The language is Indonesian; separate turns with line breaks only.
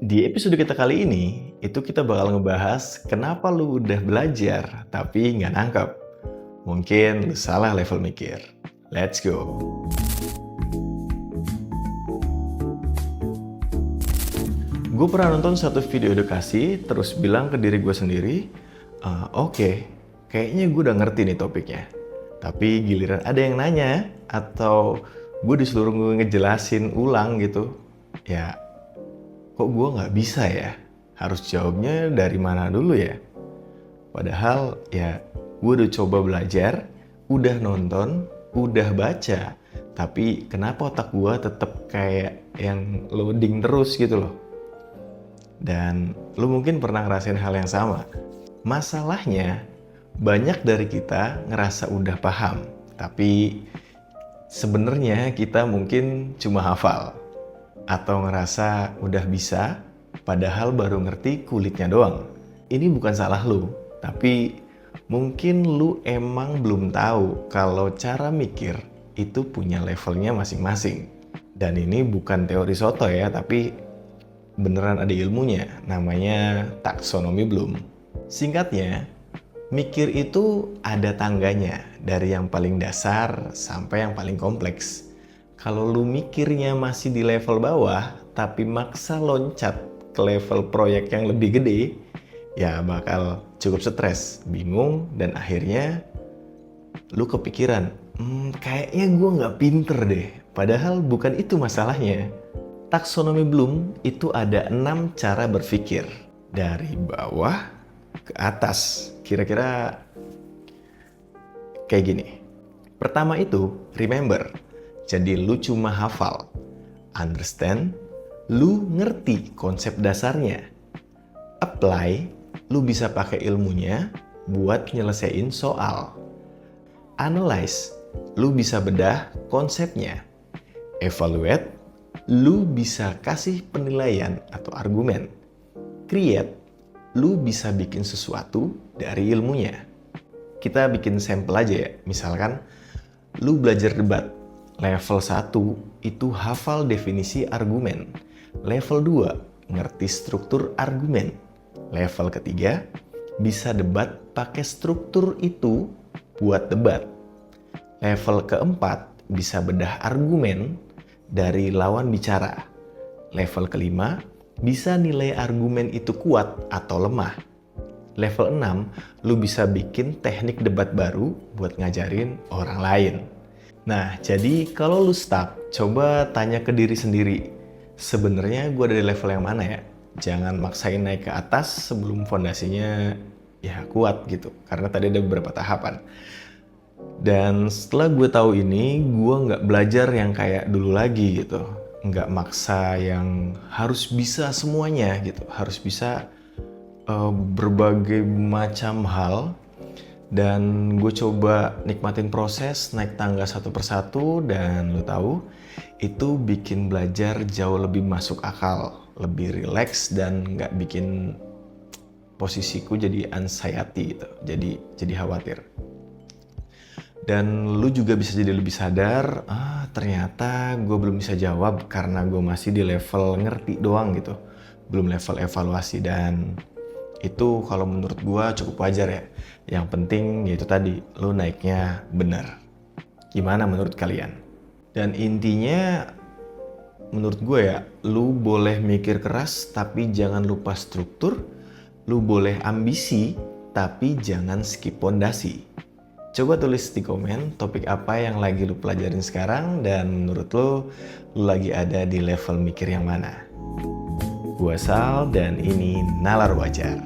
Di episode kita kali ini, itu kita bakal ngebahas kenapa lu udah belajar tapi nggak nangkep. Mungkin lu salah level mikir. Let's go! Gue pernah nonton satu video edukasi, terus bilang ke diri gue sendiri, oke, kayaknya gue udah ngerti nih topiknya. Tapi giliran ada yang nanya, atau gue disuruh ngejelasin ulang gitu, ya kok gue nggak bisa ya? Harus jawabnya dari mana dulu ya? Padahal ya gue udah coba belajar, udah nonton, udah baca, tapi kenapa otak gue tetap kayak yang loading terus gitu loh? Dan lu mungkin pernah ngerasain hal yang sama. Masalahnya, banyak dari kita ngerasa udah paham, tapi sebenarnya kita mungkin cuma hafal. Atau ngerasa udah bisa, padahal baru ngerti kulitnya doang. Ini bukan salah lu, tapi mungkin lu emang belum tahu kalau cara mikir itu punya levelnya masing-masing. Dan ini bukan teori soto ya, tapi beneran ada ilmunya, namanya taksonomi Bloom. Singkatnya, mikir itu ada tangganya, dari yang paling dasar sampai yang paling kompleks. Kalau lu mikirnya masih di level bawah, tapi maksa loncat ke level proyek yang lebih gede, ya bakal cukup stres, bingung, dan akhirnya lu kepikiran, kayaknya gue nggak pinter deh. Padahal bukan itu masalahnya. Taksonomi Bloom itu ada 6 cara berpikir. Dari bawah ke atas. Kira-kira kayak gini. Pertama itu, remember. Jadi lu cuma hafal. Understand, lu ngerti konsep dasarnya. Apply, lu bisa pakai ilmunya buat nyelesain soal. Analyze, lu bisa bedah konsepnya. Evaluate, lu bisa kasih penilaian atau argumen. Create, lu bisa bikin sesuatu dari ilmunya. Kita bikin sampel aja ya. Misalkan, lu belajar debat. Level 1 itu hafal definisi argumen. Level 2, ngerti struktur argumen. Level ketiga, bisa debat pakai struktur itu buat debat. Level keempat, bisa bedah argumen dari lawan bicara. Level kelima, bisa nilai argumen itu kuat atau lemah. Level 6, lu bisa bikin teknik debat baru buat ngajarin orang lain. Nah, jadi kalau lu stuck, coba tanya ke diri sendiri. Sebenarnya gue ada di level yang mana ya? Jangan maksain naik ke atas sebelum fondasinya ya kuat gitu. Karena tadi ada beberapa tahapan. Dan setelah gue tahu ini, gue nggak belajar yang kayak dulu lagi gitu. Nggak maksa yang harus bisa semuanya gitu. Harus bisa berbagai macam hal. Dan gue coba nikmatin proses naik tangga satu persatu. Dan lo tahu, itu bikin belajar jauh lebih masuk akal. Lebih relax dan nggak bikin posisiku jadi anxiety gitu. Jadi khawatir. Dan lu juga bisa jadi lebih sadar, ternyata gue belum bisa jawab karena gue masih di level ngerti doang gitu. Belum level evaluasi, dan itu kalau menurut gue cukup wajar ya. Yang penting yaitu tadi, lu naiknya bener. Gimana menurut kalian? Dan intinya, menurut gue ya, lu boleh mikir keras tapi jangan lupa struktur. Lu boleh ambisi tapi jangan skip pondasi. Coba tulis di komen topik apa yang lagi lu pelajarin sekarang dan menurut lu lagi ada di level mikir yang mana. Gua Sal dan ini Nalar Wajar.